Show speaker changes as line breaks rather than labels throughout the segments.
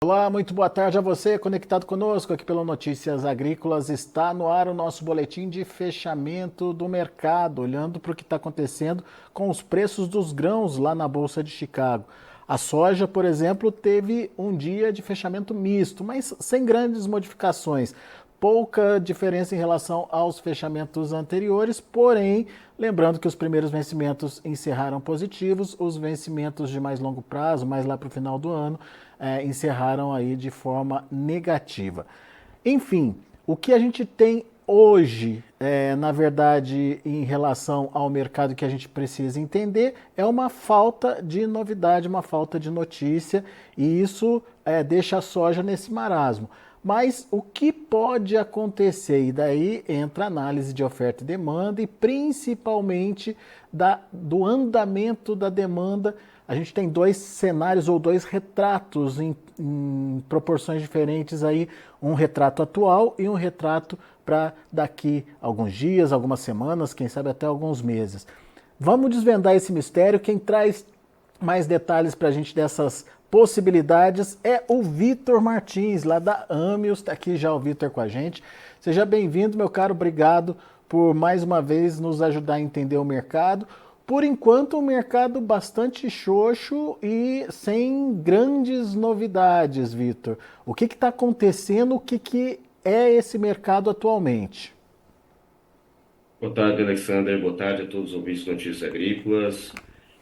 Olá, muito boa tarde a você, conectado conosco aqui pelo Notícias Agrícolas. Está no ar o nosso boletim de fechamento do mercado, olhando para o que está acontecendo com os preços dos grãos lá na Bolsa de Chicago. A soja, por exemplo, teve um dia de fechamento misto, mas sem grandes modificações. Pouca diferença em relação aos fechamentos anteriores, porém, lembrando que os primeiros vencimentos encerraram positivos, os vencimentos de mais longo prazo, mais lá para o final do ano, encerraram aí de forma negativa. Enfim, o que a gente tem hoje, na verdade, em relação ao mercado que a gente precisa entender, é uma falta de novidade, uma falta de notícia, e isso deixa a soja nesse marasmo. Mas o que pode acontecer? E daí entra a análise de oferta e demanda e principalmente do andamento da demanda. A gente tem dois cenários ou dois retratos em proporções diferentes aí, um retrato atual e um retrato para daqui a alguns dias, algumas semanas, quem sabe até alguns meses. Vamos desvendar esse mistério. Quem traz mais detalhes para a gente dessas possibilidades é o Vitor Martins, lá da Amios. Está aqui já o Vitor com a gente. Seja bem-vindo, meu caro. Obrigado por mais uma vez nos ajudar a entender o mercado. Por enquanto, um mercado bastante xoxo e sem grandes novidades, Vitor. O que está acontecendo? O que é esse mercado atualmente?
Boa tarde, Alexander. Boa tarde a todos os ouvintes de Notícias Agrícolas.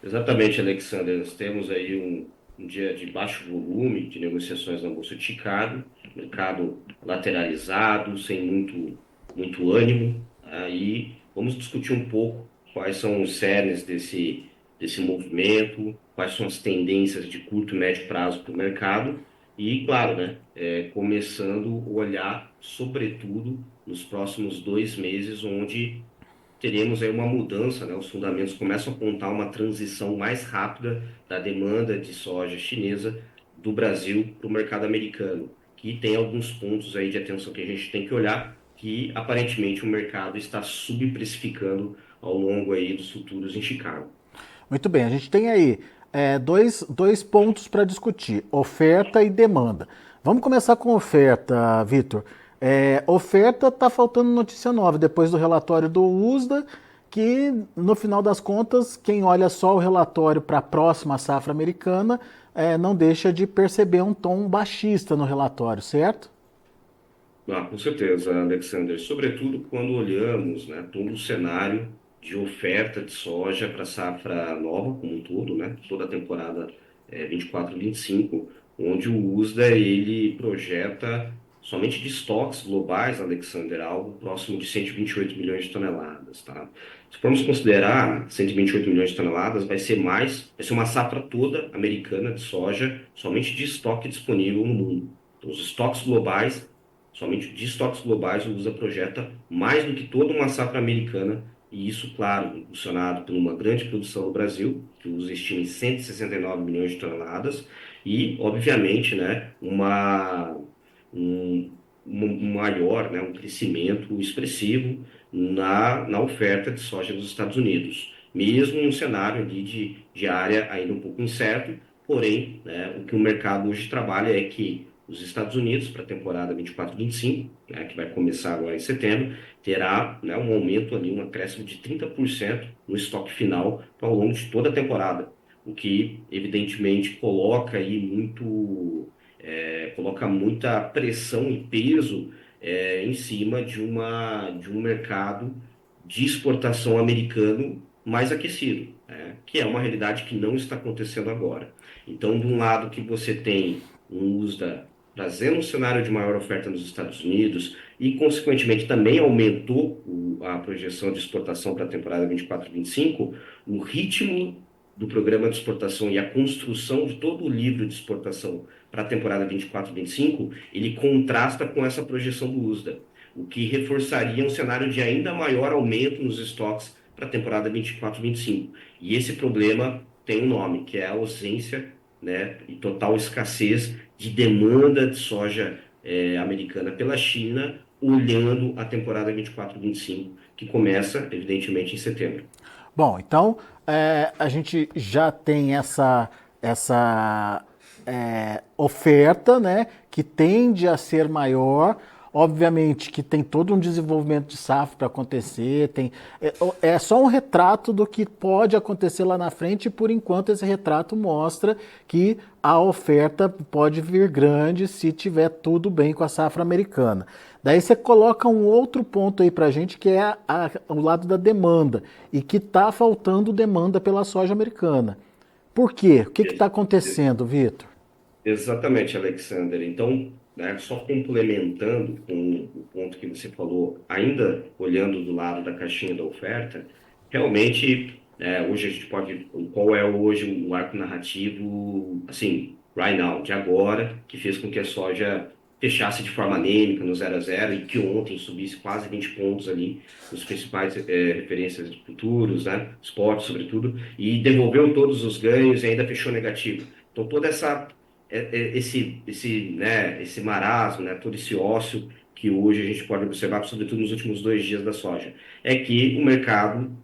Exatamente, Alexander. Nós temos aí um dia de baixo volume de negociações na Bolsa de Chicago, mercado lateralizado, sem muito ânimo. Aí vamos discutir um pouco quais são os cernes desse movimento, quais são as tendências de curto e médio prazo para o mercado. E, claro, né, começando a olhar, sobretudo, nos próximos 2 meses, onde teremos aí uma mudança, né? Os fundamentos começam a apontar uma transição mais rápida da demanda de soja chinesa do Brasil para o mercado americano, que tem alguns pontos aí de atenção que a gente tem que olhar, que aparentemente o mercado está subprecificando ao longo aí dos futuros em Chicago.
Muito bem, a gente tem aí dois pontos para discutir: oferta e demanda. Vamos começar com oferta, Vitor. Oferta, está faltando notícia nova depois do relatório do USDA, que no final das contas, quem olha só o relatório para a próxima safra americana não deixa de perceber um tom baixista no relatório, certo?
Ah, com certeza, Alexander. Sobretudo quando olhamos, né, todo o cenário de oferta de soja para a safra nova como um todo, né, toda a temporada 24-25, onde o USDA ele projeta somente de estoques globais, Alexander, algo próximo de 128 milhões de toneladas, tá? Se formos considerar 128 milhões de toneladas, vai ser uma safra toda americana de soja somente de estoque disponível no mundo. Então, os estoques globais somente de estoques globais, o USA projeta mais do que toda uma safra americana, e isso, claro, impulsionado por uma grande produção no Brasil, que o USA estima em 169 milhões de toneladas, e, obviamente, né, um maior, né, um crescimento expressivo na oferta de soja dos Estados Unidos, mesmo em um cenário ali de área ainda um pouco incerto, porém, né, o que o mercado hoje trabalha é que os Estados Unidos, para a temporada 24-25, né, que vai começar agora em setembro, terá, né, um aumento ali, um acréscimo de 30% no estoque final ao longo de toda a temporada, o que evidentemente coloca muita pressão e peso em cima de um mercado de exportação americano mais aquecido, né, que é uma realidade que não está acontecendo agora. Então, de um lado que você tem um USDA trazendo um cenário de maior oferta nos Estados Unidos e, consequentemente, também aumentou a projeção de exportação para a temporada 24-25, o ritmo do programa de exportação e a construção de todo o livro de exportação para a temporada 24-25, ele contrasta com essa projeção do USDA, o que reforçaria um cenário de ainda maior aumento nos estoques para a temporada 24-25. E esse problema tem um nome, que é a ausência, né, e total escassez de demanda de soja americana pela China, olhando a temporada 24-25, que começa, evidentemente, em setembro.
Bom, então a gente já tem essa oferta, né, que tende a ser maior. Obviamente que tem todo um desenvolvimento de safra para acontecer, é só um retrato do que pode acontecer lá na frente, e por enquanto esse retrato mostra que a oferta pode vir grande se tiver tudo bem com a safra americana. Daí você coloca um outro ponto aí para a gente, que é o lado da demanda, e que está faltando demanda pela soja americana. Por quê? O que está acontecendo, Vitor?
Exatamente, Alexander. Então, né, só complementando com o ponto que você falou, ainda olhando do lado da caixinha da oferta, realmente, hoje a gente pode, qual é hoje o arco narrativo, assim, right now, de agora, que fez com que a soja fechasse de forma anêmica no 0 a 0 e que ontem subisse quase 20 pontos ali nos principais referências de futuros, né, spot sobretudo, e devolveu todos os ganhos e ainda fechou negativo. Então, toda esse marasmo, né, todo esse ócio que hoje a gente pode observar, sobretudo nos últimos 2 dias da soja, é que o mercado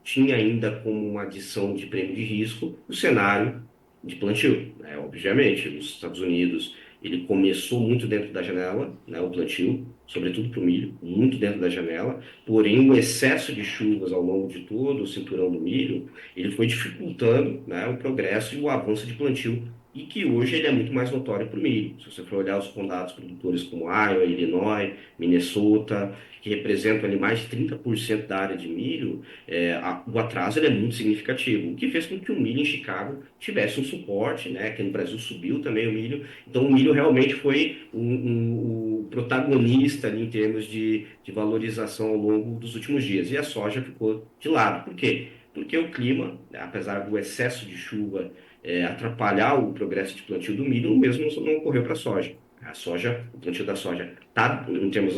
tinha ainda como uma adição de prêmio de risco o cenário de plantio, né? Obviamente, os Estados Unidos, ele começou muito dentro da janela, né, o plantio, sobretudo para o milho, muito dentro da janela, porém o excesso de chuvas ao longo de todo o cinturão do milho, ele foi dificultando, né, o progresso e o avanço de plantio, e que hoje ele é muito mais notório para o milho. Se você for olhar os condados produtores como Iowa, Illinois, Minnesota, que representam ali mais de 30% da área de milho, o atraso ele é muito significativo, o que fez com que o milho em Chicago tivesse um suporte, né? Aqui no Brasil subiu também o milho, então o milho realmente foi o protagonista ali, em termos de valorização ao longo dos últimos dias, e a soja ficou de lado. Por quê? Porque o clima, né, apesar do excesso de chuva atrapalhar o progresso de plantio do milho, o mesmo não ocorreu para a soja. A soja, o plantio da soja, tá, em termos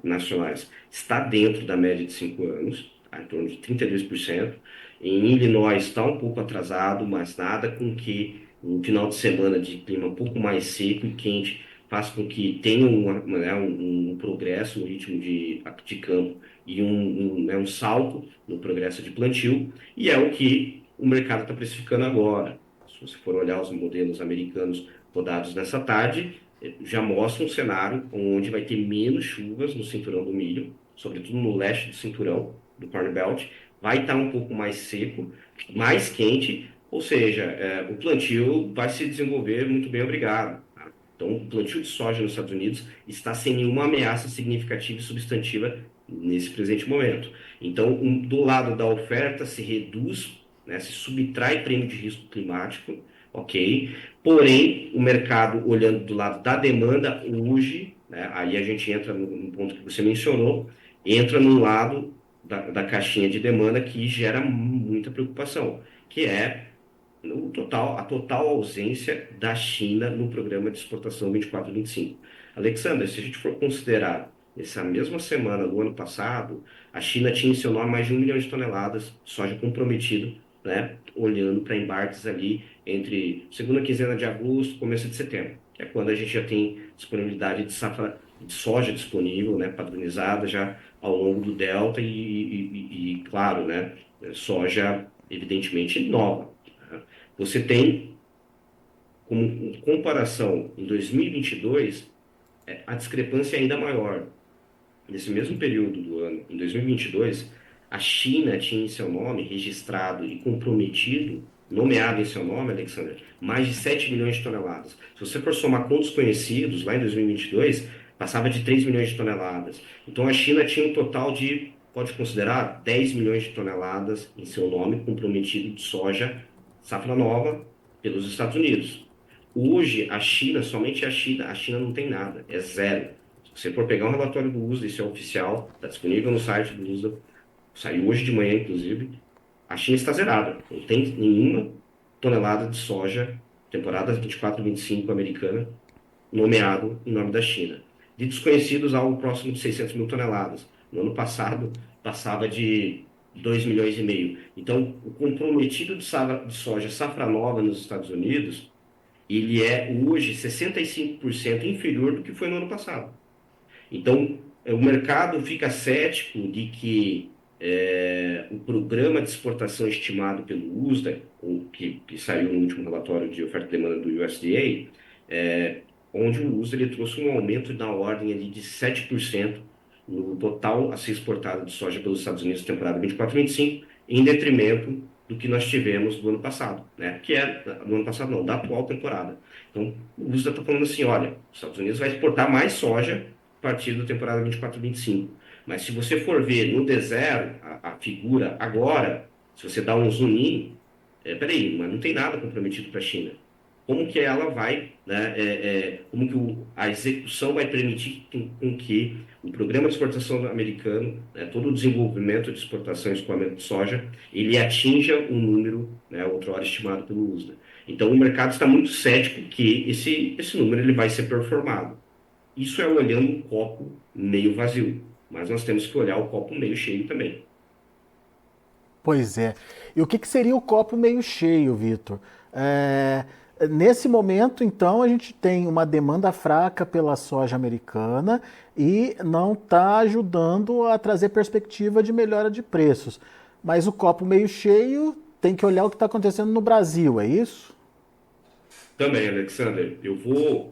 nacionais, está dentro da média de 5 anos, tá, em torno de 32%. Em Illinois está um pouco atrasado, mas nada com que um final de semana de clima um pouco mais seco e quente faça com que tenha um progresso no ritmo de campo e um salto no progresso de plantio, e é o que o mercado está precificando agora. Se você for olhar os modelos americanos rodados nessa tarde, já mostra um cenário onde vai ter menos chuvas no cinturão do milho, sobretudo no leste do cinturão do Corn Belt, vai estar um pouco mais seco, mais quente, ou seja, o plantio vai se desenvolver muito bem, obrigado. Tá? Então, o plantio de soja nos Estados Unidos está sem nenhuma ameaça significativa e substantiva nesse presente momento. Então, do lado da oferta se reduz, né, se subtrai prêmio de risco climático, ok? Porém, o mercado, olhando do lado da demanda, hoje, né, aí a gente entra no ponto que você mencionou, entra no lado da caixinha de demanda que gera muita preocupação, que é a total ausência da China no programa de exportação 24-25. Alexandre, se a gente for considerar essa mesma semana do ano passado, a China tinha em seu nome mais de 1 milhão de toneladas de soja comprometido, né, olhando para embarques ali entre segunda quinzena de agosto e começo de setembro, que é quando a gente já tem disponibilidade de safra de soja disponível, né, padronizada já ao longo do delta e claro, né, soja evidentemente nova. Né? Você tem, como comparação, em 2022, a discrepância é ainda maior. Nesse mesmo período do ano, em 2022, a China tinha em seu nome registrado e comprometido, nomeado em seu nome, Alexander, mais de 7 milhões de toneladas. Se você for somar com desconhecidos, lá em 2022, passava de 3 milhões de toneladas. Então a China tinha um total de, pode considerar, 10 milhões de toneladas em seu nome comprometido de soja, safra nova, pelos Estados Unidos. Hoje, a China, somente a China não tem nada, é zero. Se você for pegar um relatório do USDA, isso é oficial, está disponível no site do USDA, saiu hoje de manhã, inclusive, a China está zerada. Não tem nenhuma tonelada de soja, temporada 24-25 americana, nomeado em nome da China. De desconhecidos, algo próximo de 600 mil toneladas. No ano passado, passava de 2 milhões e meio. Então, o comprometido de soja safra nova nos Estados Unidos, ele é hoje 65% inferior do que foi no ano passado. Então, o mercado fica cético de que O programa de exportação estimado pelo USDA, que saiu no último relatório de oferta e demanda do USDA, onde o USDA ele trouxe um aumento na ordem ali de 7% no total a ser exportado de soja pelos Estados Unidos na temporada 24-25, em detrimento do que nós tivemos do ano passado, né? Que é, do ano passado não, da atual temporada. Então, o USDA está falando assim, olha, os Estados Unidos vai exportar mais soja a partir da temporada 24-25. Mas se você for ver no D0, a figura agora, se você dá um zoom in, peraí, mas não tem nada comprometido para a China. Como que ela vai, né, como que a execução vai permitir com que o programa de exportação americano, né, todo o desenvolvimento de exportação e escoamento de soja, ele atinja um número, né, outrora estimado pelo USDA. Então, o mercado está muito cético que esse número ele vai ser performado. Isso é olhando o copo meio vazio, mas nós temos que olhar o copo meio cheio também.
Pois é. E o que, que seria o copo meio cheio, Vitor? É, Nesse momento, então, a gente tem uma demanda fraca pela soja americana e não está ajudando a trazer perspectiva de melhora de preços. Mas o copo meio cheio tem que olhar o que está acontecendo no Brasil, é isso?
Também, Alexander, eu vou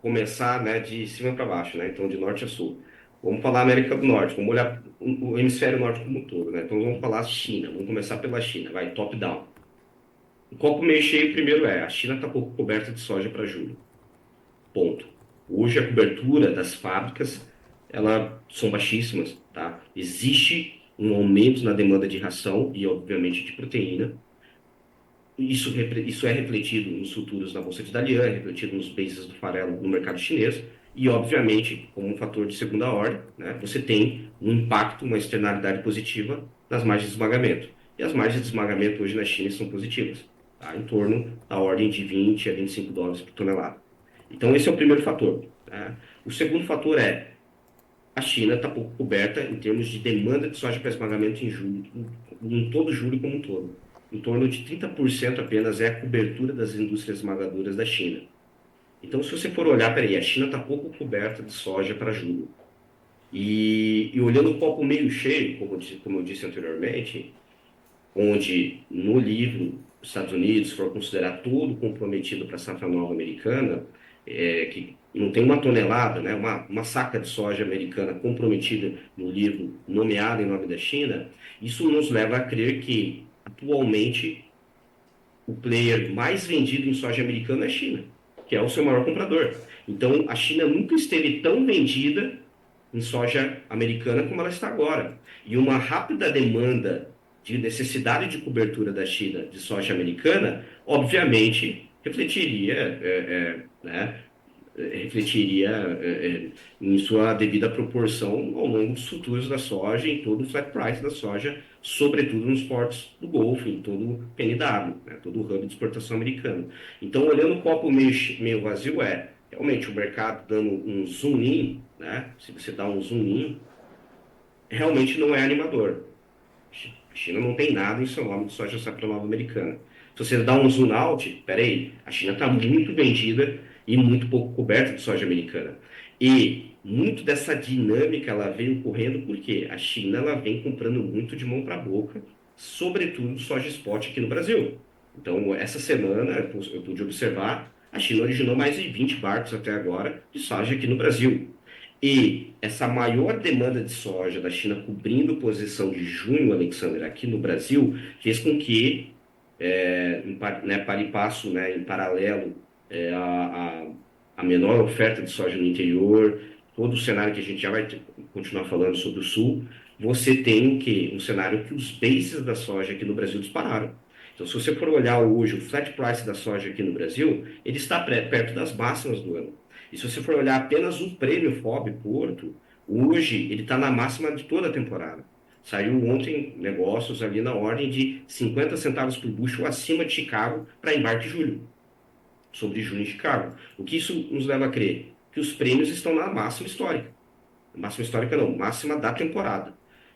começar, né, de cima para baixo, né? Então, de norte a sul. Vamos falar América do Norte, vamos olhar o hemisfério norte como um todo, né? Então, vamos falar China, vamos começar pela China, vai, top down. O copo meio cheio primeiro a China está pouco coberta de soja para julho. Ponto. Hoje a cobertura das fábricas, ela são baixíssimas, tá? Existe um aumento na demanda de ração e, obviamente, de proteína. Isso é refletido nos futuros da Bolsa de Dalian, é refletido nos bases do farelo no mercado chinês e, obviamente, como um fator de segunda ordem, né, você tem um impacto, uma externalidade positiva nas margens de esmagamento. E as margens de esmagamento hoje na China são positivas, tá? Em torno da ordem de 20 a 25 dólares por tonelada. Então, esse é o primeiro fator, tá? O segundo fator é a China está pouco coberta em termos de demanda de soja para esmagamento em julho, em todo julho como um todo. Em torno de 30% apenas é a cobertura das indústrias esmagadoras da China. Então, se você for olhar, peraí, a China está pouco coberta de soja para julho. E olhando o copo meio cheio, como eu disse anteriormente, onde no livro os Estados Unidos for considerar todo comprometido para a safra nova americana, que não tem uma tonelada, né, uma saca de soja americana comprometida no livro nomeada em nome da China, isso nos leva a crer que, atualmente, o player mais vendido em soja americana é a China, que é o seu maior comprador. Então, a China nunca esteve tão vendida em soja americana como ela está agora. E uma rápida demanda de necessidade de cobertura da China de soja americana, obviamente, refletiria em sua devida proporção ao longo dos futuros da soja, em todo o flat price da soja, sobretudo nos portos do Golfo, em todo o PNW, né, todo o hub de exportação americano. Então, olhando o copo meio vazio, realmente o mercado dando um zoom in, né, se você dá um zoom in, realmente não é animador. A China não tem nada em seu nome de soja safra nova americana. Se você dá um zoom out, peraí, a China está muito vendida e muito pouco coberta de soja americana. E muito dessa dinâmica ela veio ocorrendo porque a China ela vem comprando muito de mão para boca, sobretudo soja spot aqui no Brasil. Então, essa semana, eu pude observar, a China originou mais de 20 barcos até agora de soja aqui no Brasil. E essa maior demanda de soja da China cobrindo posição de junho, Alexander, aqui no Brasil, fez com que, para e passo, né, em paralelo, a menor oferta de soja no interior, todo o cenário que a gente já vai continuar falando sobre o Sul, você tem o quê? Um cenário que os bases da soja aqui no Brasil dispararam. Então, se você for olhar hoje o flat price da soja aqui no Brasil, ele está perto das máximas do ano. E se você for olhar apenas o prêmio FOB Porto, hoje ele está na máxima de toda a temporada. Saiu ontem negócios ali na ordem de 50 centavos por bushel acima de Chicago para embarque em julho, sobre junho em Chicago. O que isso nos leva a crer? Que os prêmios estão na máxima histórica. Máxima histórica não, máxima da temporada.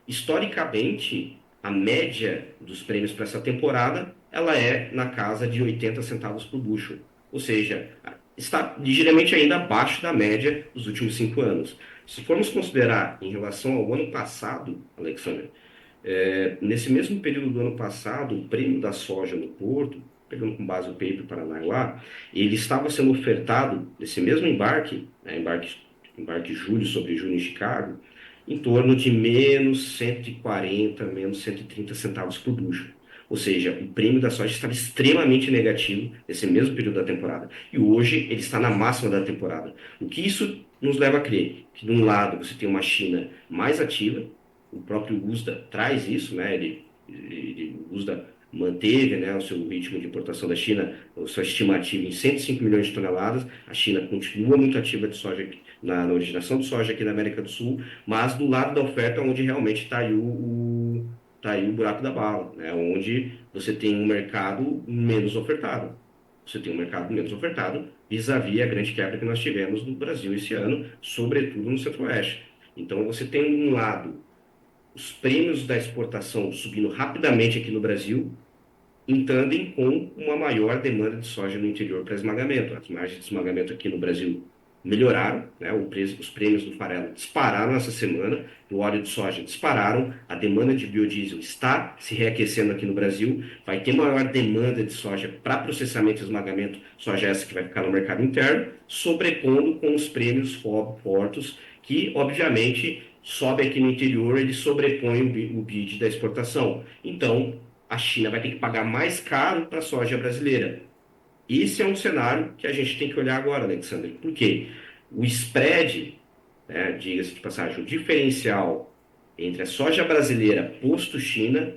Historicamente, a média dos prêmios para essa temporada, ela é na casa de 80 centavos por bushel. Ou seja, está ligeiramente ainda abaixo da média dos últimos 5 anos. Se formos considerar em relação ao ano passado, Alexander, Nesse mesmo período do ano passado, o prêmio da soja no Porto, pegando com base o paper Paranaguá, ele estava sendo ofertado, nesse mesmo embarque, né, embarque julho sobre junho em Chicago, em torno de menos 140, menos 130 centavos por bushel. Ou seja, o prêmio da soja estava extremamente negativo nesse mesmo período da temporada. E hoje ele está na máxima da temporada. O que isso nos leva a crer? Que, de um lado, você tem uma China mais ativa, o próprio USDA traz isso, né? O USDA manteve, né, o seu ritmo de importação da China, a sua estimativa em 105 milhões de toneladas. A China continua muito ativa de soja na originação de soja aqui na América do Sul, mas do lado da oferta, onde realmente está aí tá aí o buraco da bala, né? Onde você tem um mercado menos ofertado. Você tem um mercado menos ofertado vis-à-vis a grande quebra que nós tivemos no Brasil esse ano, sobretudo no Centro-Oeste. Então, você tem, um lado, os prêmios da exportação subindo rapidamente aqui no Brasil, em tandem com uma maior demanda de soja no interior para esmagamento. As margens de esmagamento aqui no Brasil melhoraram, né? Os prêmios do farelo dispararam essa semana, do óleo de soja dispararam, a demanda de biodiesel está se reaquecendo aqui no Brasil, vai ter maior demanda de soja para processamento e esmagamento, soja essa que vai ficar no mercado interno, sobrepondo com os prêmios fortes, que obviamente sobe aqui no interior, ele sobrepõe o bid da exportação. Então, a China vai ter que pagar mais caro para a soja brasileira. Esse é um cenário que a gente tem que olhar agora, Alexandre. Por quê? O spread, né, diga-se de passagem, o diferencial entre a soja brasileira posto China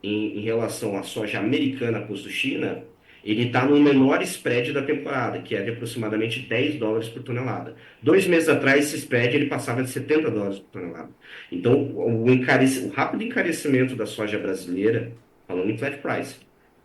em relação à soja americana posto China, ele está no menor spread da temporada, que é de aproximadamente 10 dólares por tonelada. 2 meses atrás, esse spread ele passava de 70 dólares por tonelada. Então, o rápido encarecimento da soja brasileira, falando em flat price,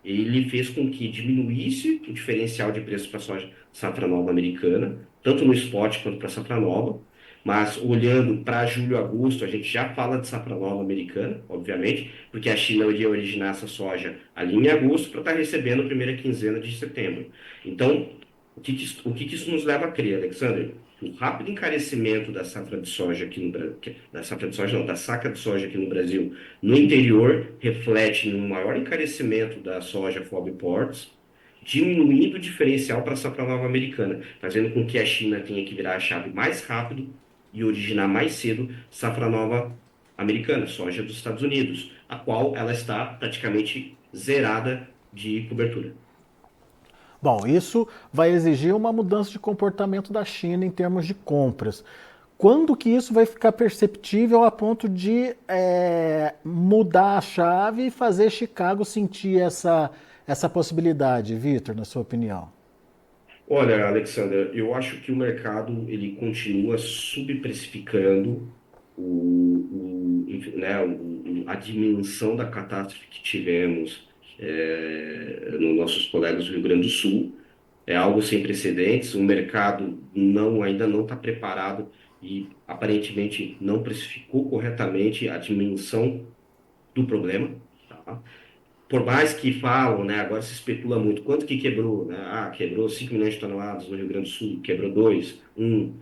ele fez com que diminuísse o diferencial de preço para a soja safra nova americana, tanto no spot quanto para a safra nova. Mas olhando para julho e agosto, a gente já fala de safra nova americana, obviamente, porque a China iria originar essa soja ali em agosto para estar recebendo a primeira quinzena de setembro. Então, o que isso nos leva a crer, Alexander? O rápido encarecimento da safra de soja aqui no Brasil, da safra de soja não, da saca de soja aqui no Brasil, no interior, reflete no maior encarecimento da soja FOB Ports, diminuindo o diferencial para a safra nova americana, fazendo com que a China tenha que virar a chave mais rápido e originar mais cedo safra nova americana, soja dos Estados Unidos, a qual ela está praticamente zerada de cobertura.
Bom, isso vai exigir uma mudança de comportamento da China em termos de compras. Quando que isso vai ficar perceptível a ponto de mudar a chave e fazer Chicago sentir essa possibilidade, Vitor, na sua opinião?
Olha, Alexander, eu acho que o mercado ele continua subprecificando a dimensão da catástrofe que tivemos nos nossos colegas do Rio Grande do Sul. É algo sem precedentes, o mercado ainda não está preparado e aparentemente não precificou corretamente a dimensão do problema. Tá? Por mais que falam, né, agora se especula muito, quanto que quebrou, né? Ah, quebrou 5 milhões de toneladas no Rio Grande do Sul, quebrou 2, 1.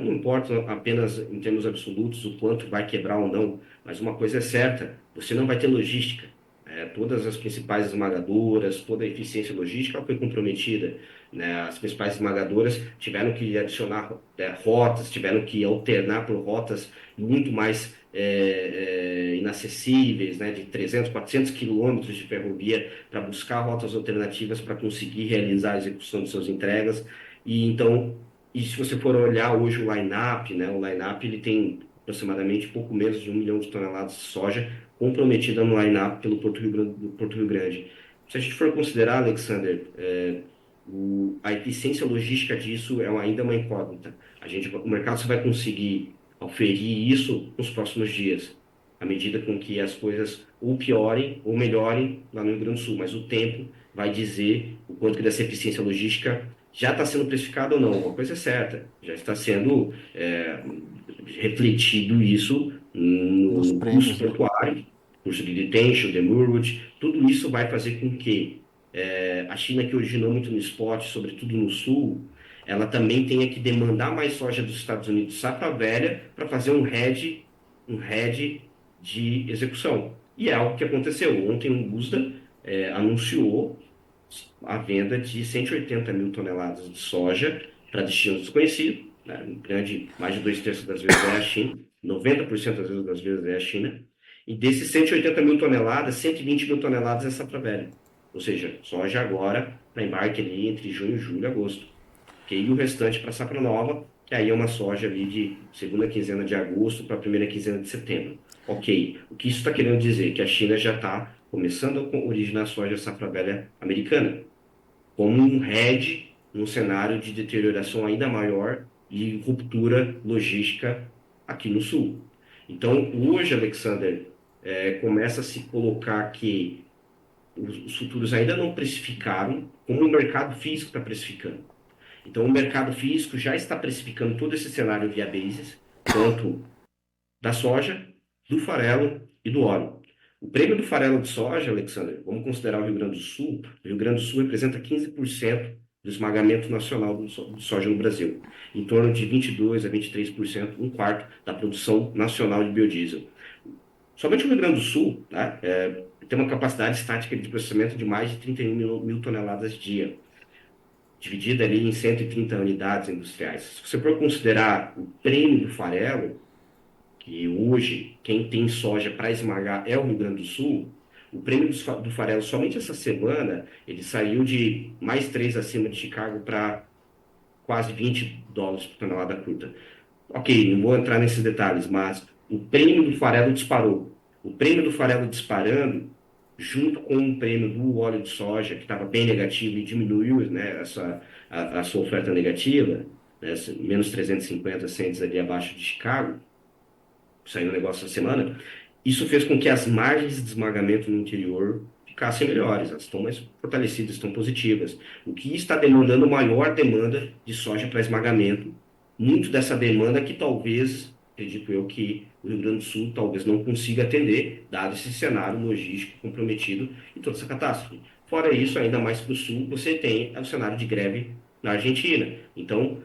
Não importa apenas em termos absolutos o quanto vai quebrar ou não, mas uma coisa é certa, você não vai ter logística. Todas as principais esmagadoras, toda a eficiência logística foi comprometida, né? As principais esmagadoras tiveram que adicionar rotas, tiveram que alternar por rotas muito mais inacessíveis, né? De 300, 400 quilômetros de ferrovia para buscar rotas alternativas para conseguir realizar a execução de suas entregas. E então, se você for olhar hoje o line-up, né? O line-up ele tem aproximadamente pouco menos de 1 milhão de toneladas de soja comprometida no line-up pelo Porto Rio Grande. Se a gente for considerar, Alexander, a eficiência logística disso é ainda uma incógnita. O mercado só vai conseguir oferir isso nos próximos dias, à medida com que as coisas ou piorem ou melhorem lá no Rio Grande do Sul. Mas o tempo vai dizer o quanto que dessa eficiência logística já está sendo precificado ou não. Uma coisa é certa, já está sendo refletido isso
Nos
no custo
prêmios, né?
portuário, custo de detention, demurrage, tudo isso vai fazer com que a China, que originou muito no spot, sobretudo no sul, ela também tenha que demandar mais soja dos Estados Unidos safra velha para fazer um hedge de execução. E é algo que aconteceu. Ontem o USDA anunciou a venda de 180 mil toneladas de soja para destino desconhecido, né? Mais de dois terços das vezes é a China, 90% das vezes é a China, e desses 180 mil toneladas, 120 mil toneladas é safra velha. Ou seja, soja agora para embarque ali entre junho, julho e agosto. Okay? E o restante para safra nova, que aí é uma soja ali de segunda quinzena de agosto para a primeira quinzena de setembro. Ok, o que isso está querendo dizer? Que a China já está começando a originar soja safra velha americana como um hedge num cenário de deterioração ainda maior e ruptura logística aqui no sul. Então, hoje, Alexander, começa a se colocar que os futuros ainda não precificaram, como o mercado físico está precificando. Então, o mercado físico já está precificando todo esse cenário via basis, tanto da soja, do farelo e do óleo. O prêmio do farelo de soja, Alexander, vamos considerar o Rio Grande do Sul. O Rio Grande do Sul representa 15% do esmagamento nacional de soja no Brasil, em torno de 22% a 23%, um quarto da produção nacional de biodiesel. Somente o Rio Grande do Sul, né, tem uma capacidade estática de processamento de mais de 31 mil toneladas dia, dividida ali em 130 unidades industriais. Se você for considerar o prêmio do farelo, que hoje quem tem soja para esmagar é o Rio Grande do Sul, o prêmio do farelo somente essa semana ele saiu de mais 3 acima de Chicago para quase US$ 20 por tonelada curta. Ok, não vou entrar nesses detalhes, mas o prêmio do farelo disparou. O prêmio do farelo disparando, junto com o prêmio do óleo de soja, que estava bem negativo e diminuiu, né, a sua oferta negativa, né, menos 350 cents ali abaixo de Chicago, saiu um negócio essa semana, isso fez com que as margens de esmagamento no interior ficassem melhores, elas estão mais fortalecidas, estão positivas, o que está demandando maior demanda de soja para esmagamento, muito dessa demanda que talvez, acredito eu, que o Rio Grande do Sul talvez não consiga atender, dado esse cenário logístico comprometido e toda essa catástrofe. Fora isso, ainda mais para o sul, você tem o cenário de greve na Argentina. Então,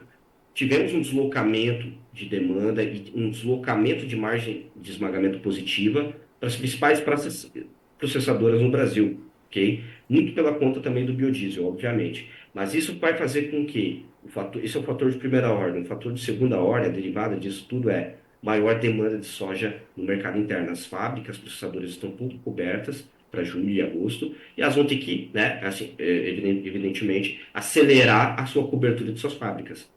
tivemos um deslocamento de demanda e um deslocamento de margem de esmagamento positiva para as principais processadoras no Brasil, ok? Muito pela conta também do biodiesel, obviamente. Mas isso vai fazer com que, esse é o fator de primeira ordem, o fator de segunda ordem, a derivada disso tudo é maior demanda de soja no mercado interno. As fábricas, as processadoras estão pouco cobertas para julho e agosto, e elas vão ter que, né, assim, evidentemente, acelerar a sua cobertura de suas fábricas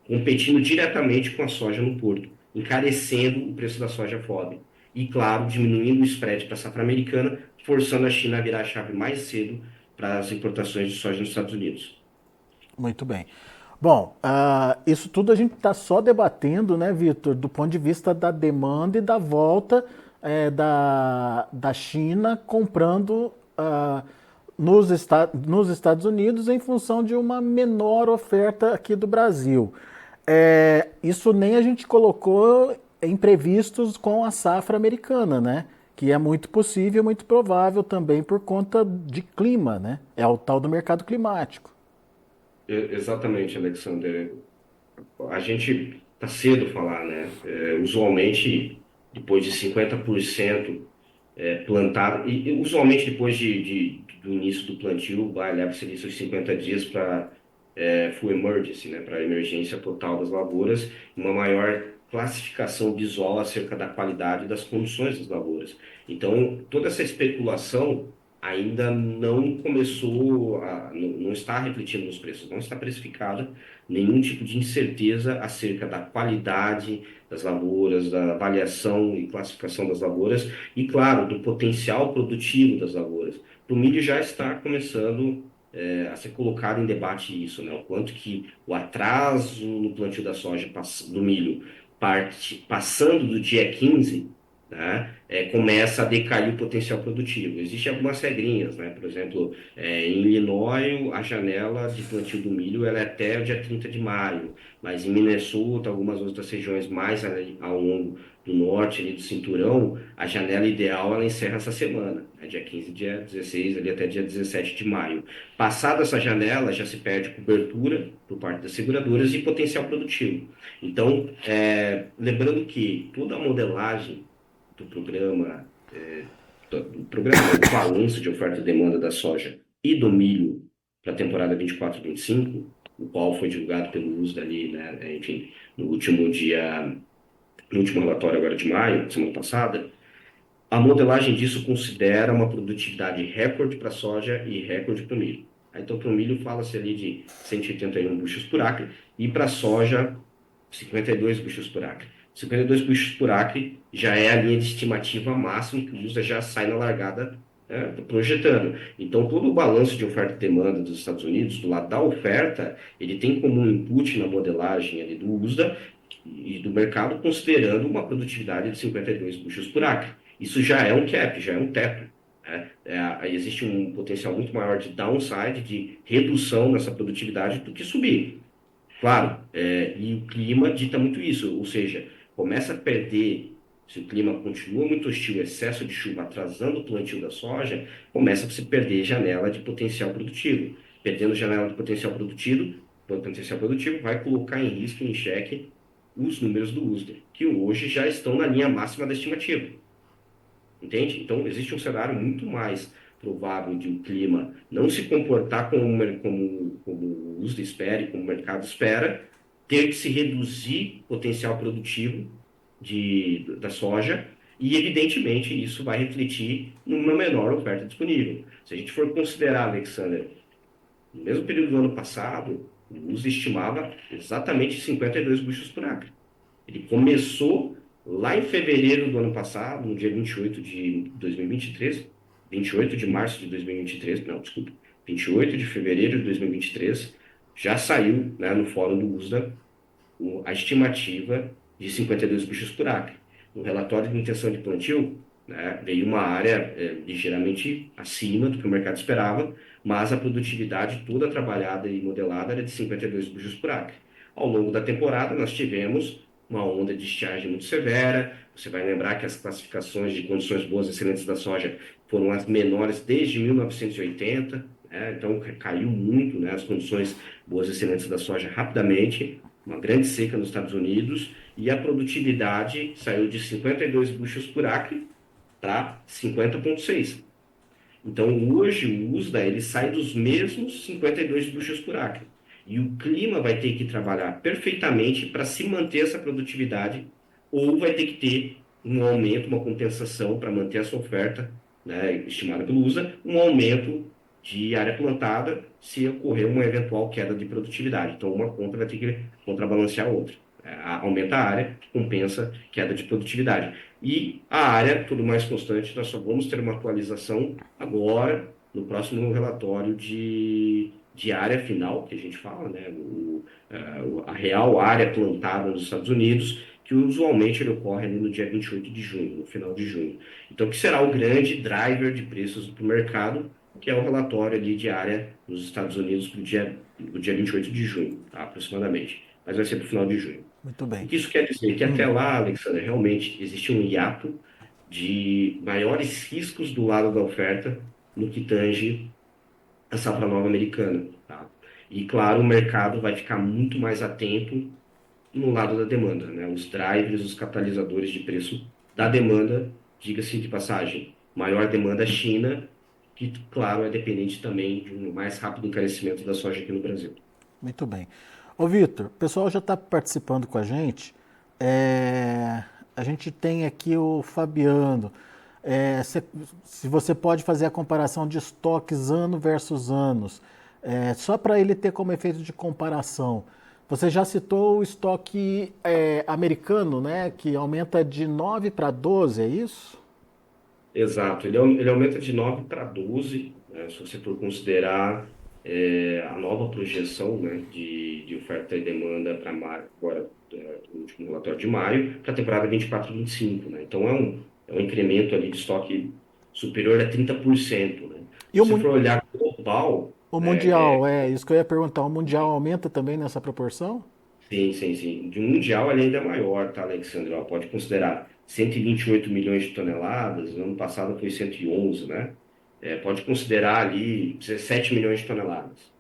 competindo diretamente com a soja no porto, encarecendo o preço da soja FOB. E, claro, diminuindo o spread para a safra americana, forçando a China a virar a chave mais cedo para as importações de soja nos Estados Unidos.
Muito bem. Bom, isso tudo a gente está só debatendo, né, Vitor, do ponto de vista da demanda e da volta da China comprando nos Estados Unidos em função de uma menor oferta aqui do Brasil. Isso nem a gente colocou em previstos com a safra americana, né? Que é muito possível, muito provável também por conta de clima, né? É o tal do mercado climático.
Exatamente, Alexander. A gente está cedo a falar, né? Usualmente, depois de 50% plantado, e usualmente depois do início do plantio, leva-se ali seus 50 dias para full emergency, né? Para emergência total das lavouras, uma maior classificação visual acerca da qualidade e das condições das lavouras. Então, toda essa especulação ainda não começou não está refletindo nos preços, não está precificada nenhum tipo de incerteza acerca da qualidade das lavouras, da avaliação e classificação das lavouras e, claro, do potencial produtivo das lavouras. O milho já está começando a ser colocado em debate isso, né? O quanto que o atraso no plantio da soja, do milho, passando do dia 15, né, começa a decair o potencial produtivo. Existem algumas regrinhas, né? Por exemplo, em Illinois, a janela de plantio do milho ela é até o dia 30 de maio, mas em Minnesota, algumas outras regiões mais ali, ao longo do norte, ali do cinturão, a janela ideal ela encerra essa semana, né? Dia 15, dia 16, ali até dia 17 de maio. Passada essa janela, já se perde cobertura por parte das seguradoras e potencial produtivo. Então, lembrando que toda a modelagem do programa, do programa, não, do balanço de oferta e demanda da soja e do milho para a temporada 24/25, o qual foi divulgado pelo USDA ali, né, enfim, no último dia, no último relatório agora de maio, semana passada, a modelagem disso considera uma produtividade recorde para a soja e recorde para o milho. Então, para o milho fala-se ali de 181 buchos por acre e para a soja 52 buchos por acre. 52 buchos por acre já é a linha de estimativa máxima que o USDA já sai na largada, projetando. Então, todo o balanço de oferta e demanda dos Estados Unidos, do lado da oferta, ele tem como um input na modelagem ali do USDA e do mercado, considerando uma produtividade de 52 buchos por acre. Isso já é um cap, já é um teto. Né? Existe um potencial muito maior de downside, de redução nessa produtividade do que subir. Claro, e o clima dita muito isso, ou seja, começa a perder, se o clima continua muito hostil, excesso de chuva atrasando o plantio da soja, começa a se perder janela de potencial produtivo. Perdendo janela de potencial produtivo vai colocar em risco, em xeque, os números do USDA, que hoje já estão na linha máxima da estimativa. Entende? Então, existe um cenário muito mais provável de o clima não se comportar como o USDA espera e como o mercado espera, ter que se reduzir o potencial produtivo da soja e, evidentemente, isso vai refletir numa menor oferta disponível. Se a gente for considerar, Alexander, no mesmo período do ano passado, o USDA estimava exatamente 52 buchos por acre. Ele começou lá em fevereiro do ano passado, no dia 28 de 2023, 28 de março de 2023, não, desculpa, 28 de fevereiro de 2023, já saiu, né, no fórum do USDA a estimativa de 52 buchos por acre. No relatório de intenção de plantio, né, veio uma área ligeiramente acima do que o mercado esperava, mas a produtividade toda trabalhada e modelada era de 52 buchos por acre. Ao longo da temporada, nós tivemos uma onda de estiagem muito severa. Você vai lembrar que as classificações de condições boas e excelentes da soja foram as menores desde 1980, né? Então caiu muito, né, as condições boas e excelentes da soja rapidamente, uma grande seca nos Estados Unidos, e a produtividade saiu de 52 buchos por acre para 50,6. Então, hoje, o USDA ele sai dos mesmos 52 buchos por acre. E o clima vai ter que trabalhar perfeitamente para se manter essa produtividade, ou vai ter que ter um aumento, uma compensação para manter essa oferta, né, estimada pelo USA, um aumento de área plantada se ocorrer uma eventual queda de produtividade. Então, uma conta vai ter que contrabalancear a outra. Aumenta a área, compensa queda de produtividade. E a área, tudo mais constante, nós só vamos ter uma atualização agora, no próximo relatório de área final, que a gente fala, né? A real área plantada nos Estados Unidos, que usualmente ele ocorre ali no dia 28 de junho, no final de junho. Então, que será o grande driver de preços do mercado, que é o relatório ali de área nos Estados Unidos do dia 28 de junho, tá? Aproximadamente. Mas vai ser para o final de junho.
Muito
O
bem.
que isso quer dizer? Que até lá, Alexandre, realmente existe um hiato de maiores riscos do lado da oferta no que tange a safra nova americana, tá? E, claro, o mercado vai ficar muito mais atento no lado da demanda, né? Os drivers, os catalisadores de preço da demanda, diga-se de passagem, maior demanda China, que, claro, é dependente também de um mais rápido encarecimento da soja aqui no Brasil.
Muito bem. Ô, Vitor, o pessoal já está participando com a gente. A gente tem aqui o Fabiano. Se você pode fazer a comparação de estoques ano versus anos, só para ele ter como efeito de comparação. Você já citou o estoque americano, né, que aumenta de 9 para 12, é isso?
Exato, ele aumenta de 9 para 12, né, se você for considerar a nova projeção, né, de oferta e demanda para maio, agora, no último relatório de maio, para a temporada 24/25, né? Então é um incremento ali de estoque superior a 30%, né?
E
Se você for olhar global,
o
né,
Mundial, é isso que eu ia perguntar. O Mundial aumenta também nessa proporção?
sim, sim, sim. De um mundial ele ainda é maior, tá, Alexandre? Ó, pode considerar 128 milhões de toneladas, no ano passado foi 111, né? Pode considerar ali 17 milhões de toneladas.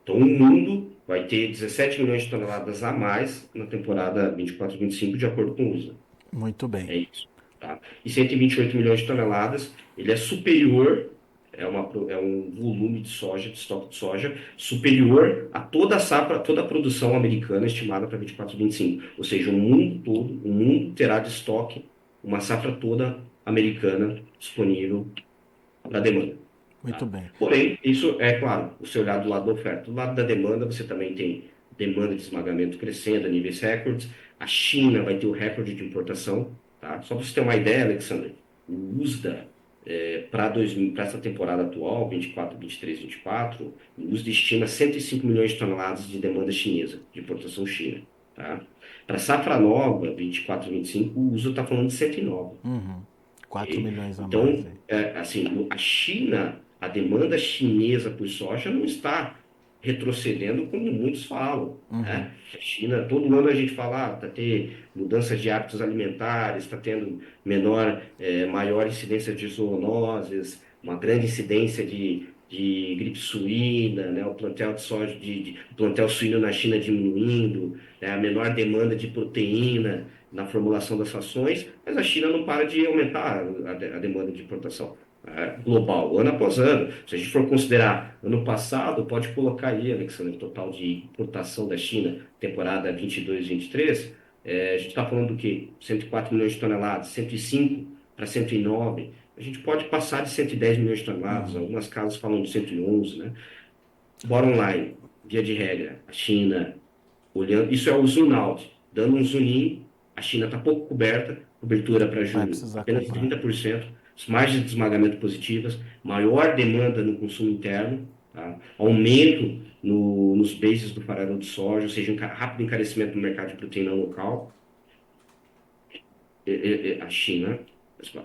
Então, o mundo vai ter 17 milhões de toneladas a mais na temporada 24/25, de acordo com o USA.
Muito bem.
É isso. tá? E 128 milhões de toneladas, ele é superior, é um volume de soja, de estoque de soja, superior a toda a safra, toda a produção americana estimada para 24 e 25. Ou seja, o mundo todo, o mundo terá de estoque uma safra toda americana disponível para demanda.
Muito
Tá?
bem.
Porém, isso é claro, você olhar do lado da oferta. Do lado da demanda, você também tem demanda de esmagamento crescendo a níveis recordes. A China vai ter o recorde de importação. Tá? Só para você ter uma ideia, Alexandre, o USDA para essa temporada atual, 24, 23, 24, o USDA estima 105 milhões de toneladas de demanda chinesa, de importação China. Tá? Para a safra nova, 24, 25, o USDA está falando de 109.
Uhum. 4
Ok?
milhões a mais
Então,
aí.
assim, a China, a demanda chinesa por soja não está retrocedendo como muitos falam,
Uhum.
né? A China, todo ano a gente fala, está tendo mudanças de hábitos alimentares, está tendo maior incidência de zoonoses, uma grande incidência de gripe suína, né? O plantel de soja, o plantel suíno na China diminuindo, né? A menor demanda de proteína na formulação das rações, mas a China não para de aumentar a demanda de importação global, ano após ano. Se a gente for considerar ano passado, pode colocar aí, Alexandre, o total de importação da China, temporada 22-23, a gente está falando do quê? 104 milhões de toneladas, 105 para 109. A gente pode passar de 110 milhões de toneladas,
Uhum.
algumas casas falam de 111, né? Bottom line, via de regra, a China olhando, isso é o zoom out, dando um zoom in, a China está pouco coberta, cobertura para
Vai
junho
precisar
apenas de
comprar.
30%, as margens de esmagamento positivas, maior demanda no consumo interno, tá? Aumento nos bases do farelo de soja, ou seja, um rápido encarecimento no mercado de proteína local. A China,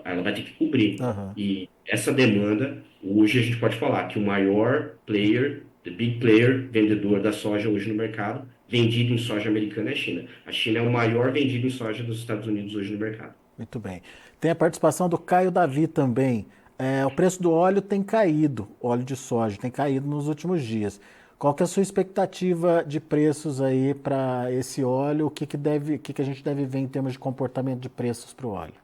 ela vai ter que cobrir.
Aham.
E essa demanda, hoje a gente pode falar que o maior player, the big player, vendedor da soja hoje no mercado, vendido em soja americana é a China. A China é o maior vendido em soja dos Estados Unidos hoje no mercado.
Muito bem. Tem a participação do Caio Davi também. O preço do óleo tem caído, óleo de soja tem caído nos últimos dias. Qual que é a sua expectativa de preços aí para esse óleo? O que que a gente deve ver em termos de comportamento de preços para o óleo?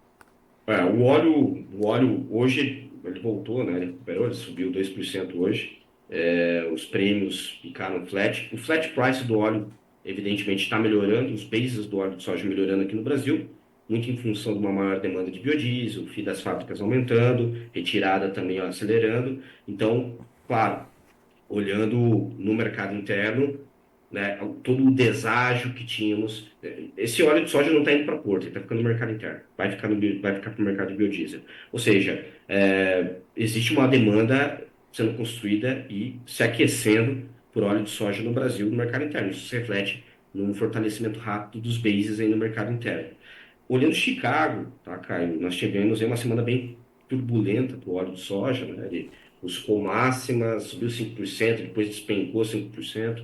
O óleo hoje, ele voltou, né? Ele recuperou, ele subiu 2% hoje. Os prêmios ficaram flat. O flat price do óleo, evidentemente, está melhorando. Os bases do óleo de soja melhorando aqui no Brasil, muito em função de uma maior demanda de biodiesel, FII das fábricas aumentando, retirada também ó, acelerando. Então, claro, olhando no mercado interno, né, todo o deságio que tínhamos. Esse óleo de soja não está indo para Porto, ele está ficando no mercado interno, vai ficar para o mercado de biodiesel. Ou seja, existe uma demanda sendo construída e se aquecendo por óleo de soja no Brasil, no mercado interno. Isso se reflete num fortalecimento rápido dos bases aí no mercado interno. Olhando Chicago, tá, Caio, nós tivemos aí uma semana bem turbulenta para o óleo de soja, né? Ele buscou máximas, subiu 5%, depois despencou 5%,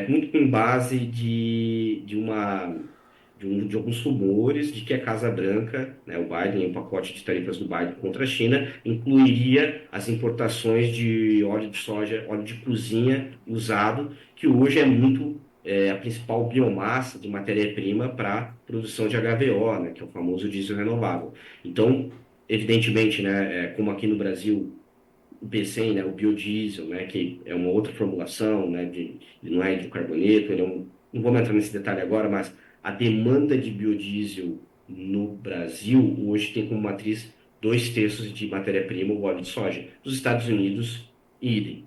muito com base de alguns rumores de que a Casa Branca, né, o Biden, o pacote de tarifas do Biden contra a China, incluiria as importações de óleo de soja, óleo de cozinha usado, que hoje é muito a principal biomassa de matéria-prima para produção de HVO, né, que é o famoso diesel renovável. Então, evidentemente, né, como aqui no Brasil o B100, né, o biodiesel, né, que é uma outra formulação, né, ele não é hidrocarboneto, não vou entrar nesse detalhe agora, mas a demanda de biodiesel no Brasil hoje tem como matriz 2/3 de matéria-prima o óleo de soja. Nos Estados Unidos, idem.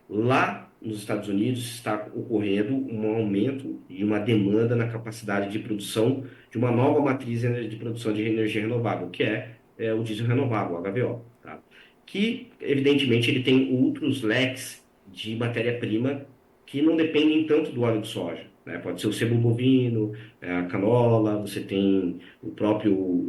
Lá nos Estados Unidos está ocorrendo um aumento e uma demanda na capacidade de produção de uma nova matriz de produção de energia renovável, que é o diesel renovável, o HVO. Tá? Que, evidentemente, ele tem outros leques de matéria-prima que não dependem tanto do óleo de soja. Né? Pode ser o sebo bovino, a canola, você tem o próprio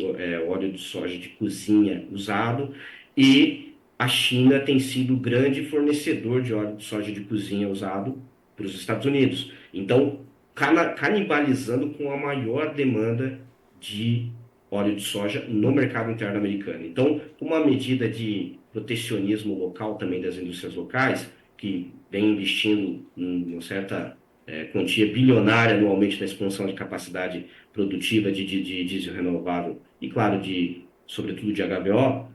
óleo de soja de cozinha usado, e a China tem sido o grande fornecedor de óleo de soja de cozinha usado para os Estados Unidos. Então, canibalizando com a maior demanda de óleo de soja no mercado interno americano. Então, uma medida de protecionismo local também das indústrias locais, que vem investindo em uma certa quantia bilionária anualmente na expansão de capacidade produtiva de diesel renovável e, claro, de sobretudo de HVO,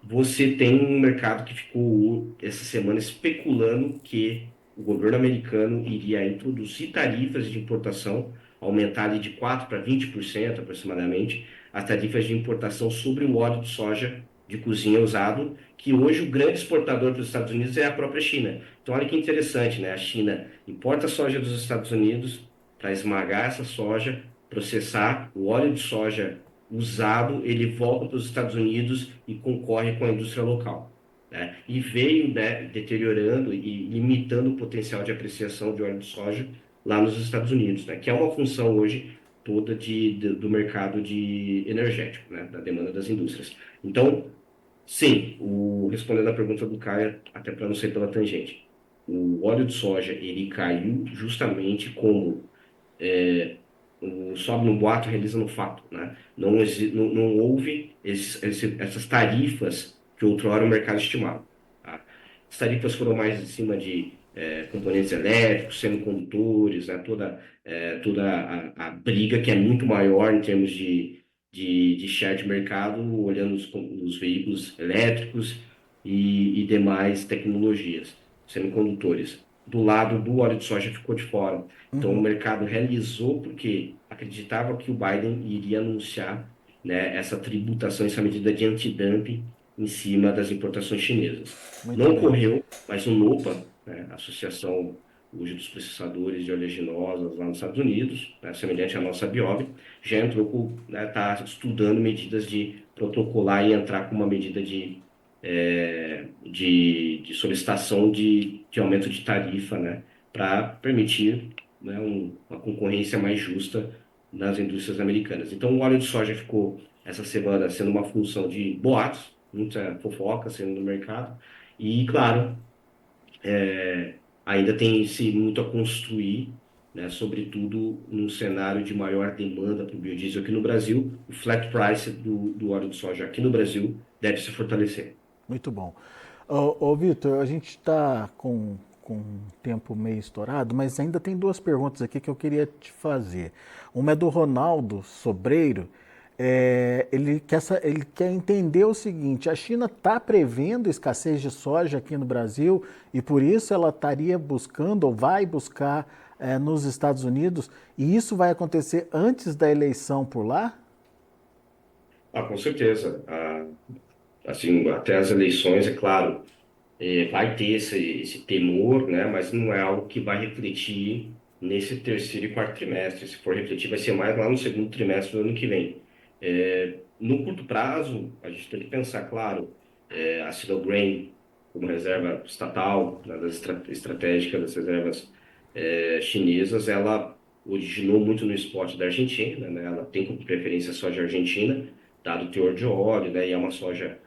você tem um mercado que ficou essa semana especulando que o governo americano iria introduzir tarifas de importação, aumentar ali de 4 para 20% aproximadamente, as tarifas de importação sobre o óleo de soja de cozinha usado, que hoje o grande exportador para os Estados Unidos é a própria China. Então, olha que interessante, né? A China importa soja dos Estados Unidos para esmagar essa soja, processar o óleo de soja usado, ele volta para os Estados Unidos e concorre com a indústria local. Né? E veio, né, deteriorando e limitando o potencial de apreciação de óleo de soja lá nos Estados Unidos, né? Que é uma função hoje toda do mercado de energético, né? Da demanda das indústrias. Então, sim, respondendo à pergunta do Caio, até para não ser pela tangente, o óleo de soja ele caiu justamente como sobe no boato, realiza no fato, né? Não houve essas tarifas que outrora o mercado estimava. Tá? As tarifas foram mais em cima de componentes elétricos, semicondutores, né? Toda a briga que é muito maior em termos de share de mercado, olhando os veículos elétricos e demais tecnologias, semicondutores. Do lado do óleo de soja ficou de fora. Então, o
Uhum.
mercado realizou porque acreditava que o Biden iria anunciar, né, essa tributação, essa medida de antidumping em cima das importações chinesas.
Muito
Não
bem.
ocorreu, mas o NOPA, né, a Associação hoje dos Processadores de Oleaginosas lá nos Estados Unidos, né, semelhante à nossa Biob, já entrou, está estudando medidas de protocolar e entrar com uma medida de solicitação de aumento de tarifa, né, para permitir, né, uma concorrência mais justa nas indústrias americanas. Então, o óleo de soja ficou essa semana sendo uma função de boatos, muita fofoca sendo no mercado, e, claro, ainda tem-se muito a construir, né, sobretudo num cenário de maior demanda para o biodiesel aqui no Brasil, o flat price do óleo de soja aqui no Brasil deve se fortalecer.
Muito bom. Ô, Vitor, a gente está com um tempo meio estourado, mas ainda tem duas perguntas aqui que eu queria te fazer. Uma é do Ronaldo Sobreiro. Ele quer entender o seguinte: a China está prevendo escassez de soja aqui no Brasil e por isso ela estaria buscando ou vai buscar nos Estados Unidos, e isso vai acontecer antes da eleição por lá?
Ah, com certeza. Assim, até as eleições, é claro, vai ter esse temor, né? Mas não é algo que vai refletir nesse terceiro e quarto trimestre. Se for refletir, vai ser mais lá no segundo trimestre do ano que vem. No curto prazo, a gente tem que pensar, claro, a Sinoggrain como reserva estatal, né, estratégica das reservas chinesas, ela originou muito no exporte da Argentina, né? Ela tem como preferência a soja argentina, dado o teor de óleo, né? E é uma soja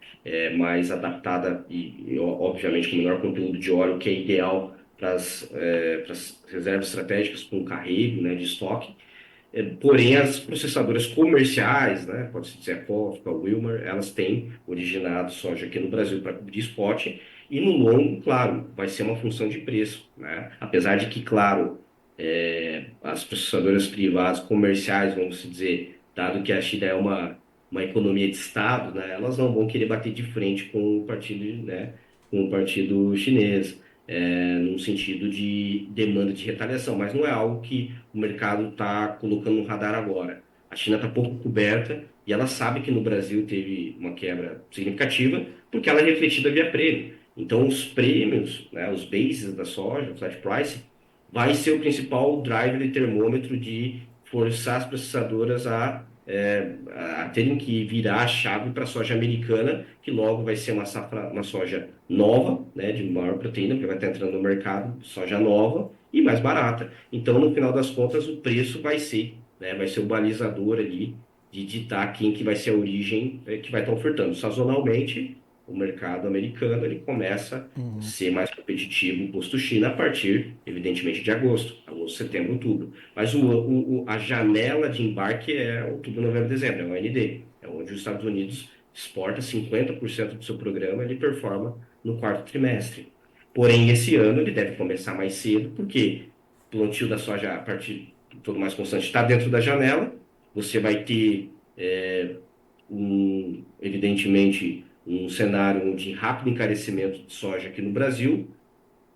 mais adaptada obviamente, com menor conteúdo de óleo, que é ideal para as reservas estratégicas com carrego, né, de estoque. Porém, as processadoras comerciais, né, pode-se dizer a Coffee, a Wilmar, elas têm originado soja aqui no Brasil para cobrir spot, e no longo, claro, vai ser uma função de preço, né? Apesar de que, claro, as processadoras privadas comerciais, vamos dizer, dado que a China é uma economia de Estado, né, elas não vão querer bater de frente com o partido, né, com o partido chinês, num sentido de demanda de retaliação, mas não é algo que o mercado está colocando no radar agora. A China está pouco coberta e ela sabe que no Brasil teve uma quebra significativa porque ela é refletida via prêmio. Então, os prêmios, né, os bases da soja, o flat price, vai ser o principal driver e termômetro de forçar as processadoras a terem que virar a chave para a soja americana, que logo vai ser uma soja nova, né, de maior proteína, porque vai estar entrando no mercado, soja nova e mais barata. Então, no final das contas, o preço vai ser o balizador ali de ditar quem que vai ser a origem que vai estar ofertando. Sazonalmente, o mercado americano ele começa a ser mais competitivo posto China a partir, evidentemente, de agosto, setembro, outubro. Mas a janela de embarque é outubro, novembro, dezembro, é o AND. É onde os Estados Unidos exporta 50% do seu programa, ele performa no quarto trimestre. Porém, esse ano ele deve começar mais cedo, porque o plantio da soja, a partir de todo mais constante, está dentro da janela, você vai ter evidentemente, um cenário de rápido encarecimento de soja aqui no Brasil,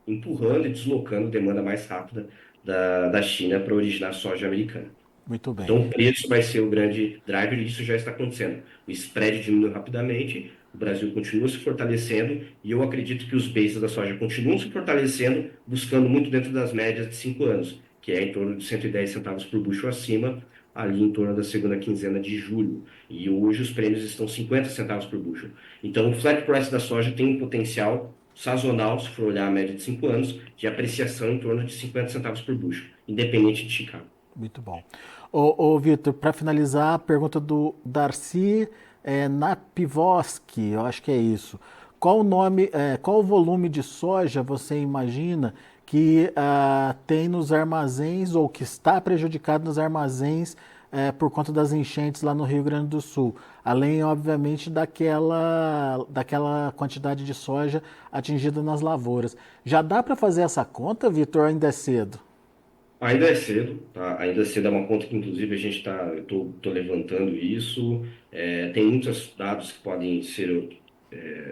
empurrando e deslocando demanda mais rápida da China para originar soja americana.
Muito bem.
Então, o preço vai ser o grande driver e isso já está acontecendo. O spread diminui rapidamente, o Brasil continua se fortalecendo e eu acredito que os bases da soja continuam se fortalecendo, buscando muito dentro das médias de 5 anos, que é em torno de 110 centavos por bushel acima, ali em torno da segunda quinzena de julho. E hoje os prêmios estão 50 centavos por bushel. Então, o flat price da soja tem um potencial sazonal, se for olhar a média de 5 anos, de apreciação em torno de 50 centavos por bushel, independente de Chicago.
Muito bom. Ô Vitor, para finalizar, a pergunta do Darcy Napivoski, eu acho que é isso. Qual o nome, qual o volume de soja você imagina que tem nos armazéns ou que está prejudicado nos armazéns por conta das enchentes lá no Rio Grande do Sul? Além, obviamente, daquela quantidade de soja atingida nas lavouras. Já dá para fazer essa conta, Vitor, ou ainda é cedo?
Ainda é cedo, tá? Ainda é cedo, é uma conta que inclusive a gente está, eu tô levantando isso. Tem muitos dados que podem ser,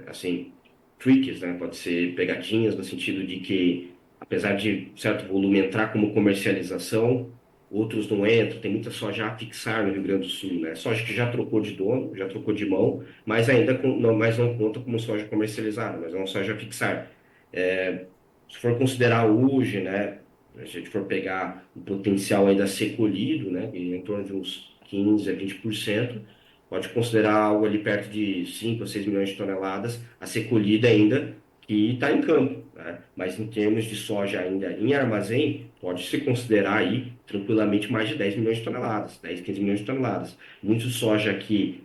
assim, tricks, né? Pode ser pegadinhas no sentido de que, apesar de certo volume entrar como comercialização, outros não entram. Tem muita soja a fixar no Rio Grande do Sul, né? Soja que já trocou de dono, já trocou de mão, mas ainda não conta como soja comercializada, mas é uma soja a fixar. Se for considerar hoje, né? Se a gente for pegar o potencial ainda a ser colhido, né, em torno de uns 15 a 20%, pode considerar algo ali perto de 5 a 6 milhões de toneladas a ser colhida ainda, que está em campo, né? Mas em termos de soja ainda em armazém, pode se considerar aí tranquilamente mais de 10 milhões de toneladas, 10, 15 milhões de toneladas. Muito soja que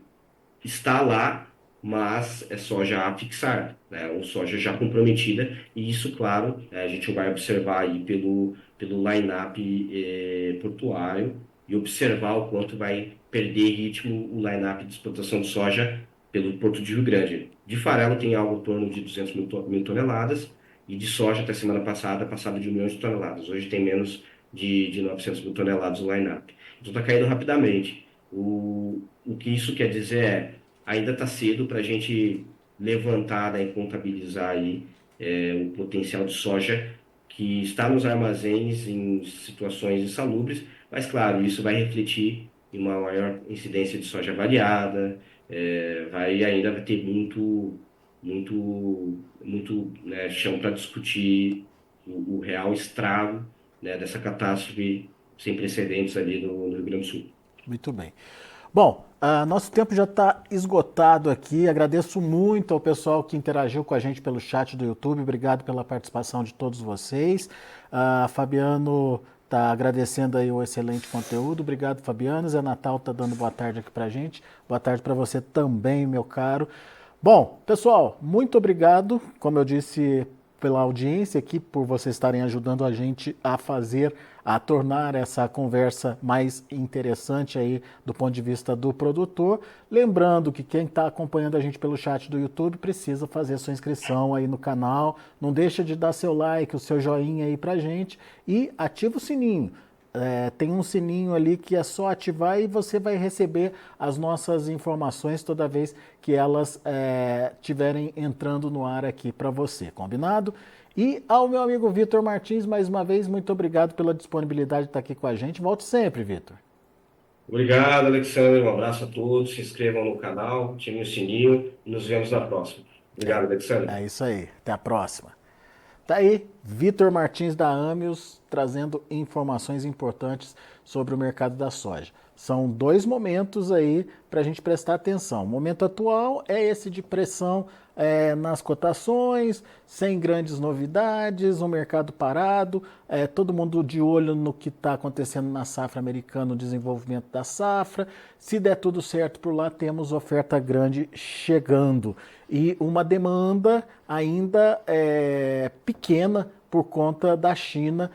está lá, mas é soja a fixar, né? Ou soja já comprometida, e isso, claro, a gente vai observar aí pelo line-up portuário e observar o quanto vai perder ritmo o line-up de exportação de soja pelo Porto de Rio Grande. De farelo tem algo em torno de 200 mil toneladas, e de soja até semana passada, passado de 1 milhão de toneladas. Hoje tem menos de 900 mil toneladas o line-up. Então está caindo rapidamente. O que isso quer dizer é ainda está cedo para a gente levantar, né, e contabilizar aí o potencial de soja que está nos armazéns em situações insalubres, mas claro, isso vai refletir em uma maior incidência de soja variada, vai ter muito, né, chão para discutir o real estrago, né, dessa catástrofe sem precedentes ali no Rio Grande do Sul.
Muito bem. Bom, nosso tempo já está esgotado aqui. Agradeço muito ao pessoal que interagiu com a gente pelo chat do YouTube. Obrigado pela participação de todos vocês. Fabiano está agradecendo aí o excelente conteúdo. Obrigado, Fabiano. Zé Natal está dando boa tarde aqui para a gente. Boa tarde para você também, meu caro. Bom, pessoal, muito obrigado. Como eu disse, pela audiência aqui, por vocês estarem ajudando a gente a tornar essa conversa mais interessante aí do ponto de vista do produtor. Lembrando que quem está acompanhando a gente pelo chat do YouTube precisa fazer sua inscrição aí no canal. Não deixa de dar seu like, o seu joinha aí pra gente e ativa o sininho. Tem um sininho ali que é só ativar e você vai receber as nossas informações toda vez que elas estiverem entrando no ar aqui para você, combinado? E ao meu amigo Vitor Martins, mais uma vez, muito obrigado pela disponibilidade de estar aqui com a gente. Volte sempre, Vitor.
Obrigado, Alexandre. Um abraço a todos. Se inscrevam no canal, ativem o sininho e nos vemos na próxima. Obrigado, Alexandre.
É isso aí. Até a próxima. Tá aí, Vitor Martins da Amios, trazendo informações importantes sobre o mercado da soja. São dois momentos aí para a gente prestar atenção. O momento atual é esse de pressão nas cotações, sem grandes novidades, o mercado parado, todo mundo de olho no que está acontecendo na safra americana, o desenvolvimento da safra. Se der tudo certo por lá, temos oferta grande chegando e uma demanda ainda pequena por conta da China,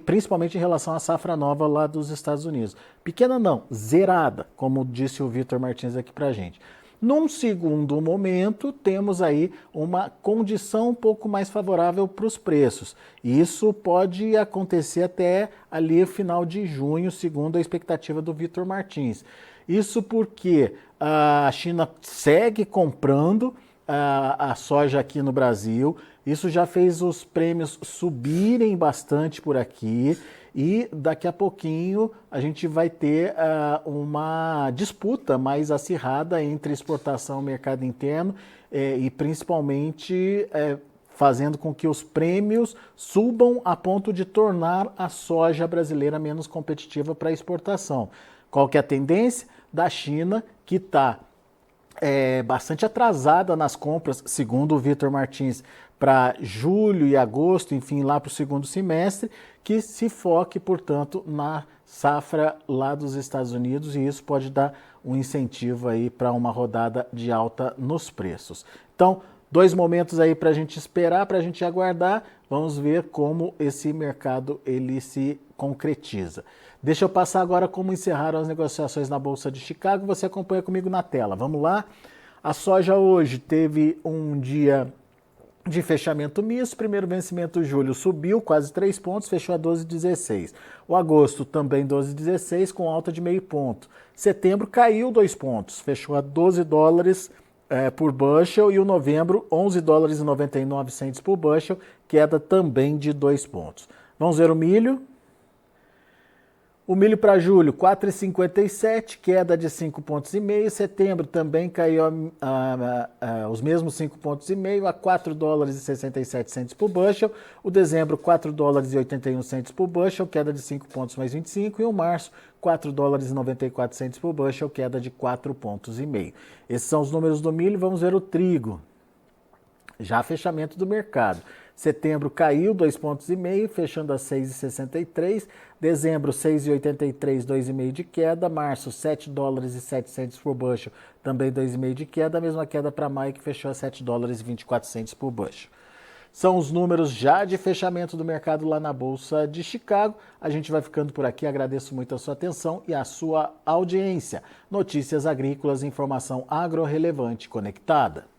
principalmente em relação à safra nova lá dos Estados Unidos. Pequena não, zerada, como disse o Vitor Martins aqui pra gente. Num segundo momento, temos aí uma condição um pouco mais favorável para os preços. Isso pode acontecer até ali final de junho, segundo a expectativa do Vitor Martins. Isso porque A China segue comprando a soja aqui no Brasil. Isso já fez os prêmios subirem bastante por aqui. E daqui a pouquinho a gente vai ter uma disputa mais acirrada entre exportação e mercado interno e principalmente fazendo com que os prêmios subam a ponto de tornar a soja brasileira menos competitiva para exportação. Qual que é a tendência? Da China, que está bastante atrasada nas compras, segundo o Vitor Martins, para julho e agosto, enfim, lá para o segundo semestre, que se foque, portanto, na safra lá dos Estados Unidos, e isso pode dar um incentivo aí para uma rodada de alta nos preços. Então, 2 momentos aí para a gente esperar, para a gente aguardar. Vamos ver como esse mercado ele se concretiza. Deixa eu passar agora como encerraram as negociações na Bolsa de Chicago. Você acompanha comigo na tela. Vamos lá? A soja hoje teve um dia de fechamento misto. Primeiro vencimento julho subiu quase 3 pontos, fechou a 12,16. O agosto também 12,16 com alta de meio ponto. Setembro caiu 2 pontos, fechou a 12 dólares por bushel, e o novembro 11 dólares e 99 centes por bushel, queda também de 2 pontos. Vamos ver o milho. O milho para julho, 4,57, queda de 5,5 pontos. Setembro também caiu os mesmos 5,5 pontos a 4 dólares e 67 centes por bushel. O dezembro, 4 dólares e 81 centes por bushel, queda de 5 pontos mais 25. E o março, 4 dólares e 94 centes por bushel, queda de 4,5 pontos. Esses são os números do milho. Vamos ver o trigo. Já fechamento do mercado. Setembro caiu 2,5 pontos, fechando a 6,63. Dezembro 6,83, 2,5 de queda. Março 7 dólares e 7 centes por bushel, também 2,5 de queda. A mesma queda para maio, que fechou a 7 dólares e 24 centes por bushel. São os números já de fechamento do mercado lá na Bolsa de Chicago. A gente vai ficando por aqui. Agradeço muito a sua atenção e a sua audiência. Notícias agrícolas, informação agro-relevante conectada.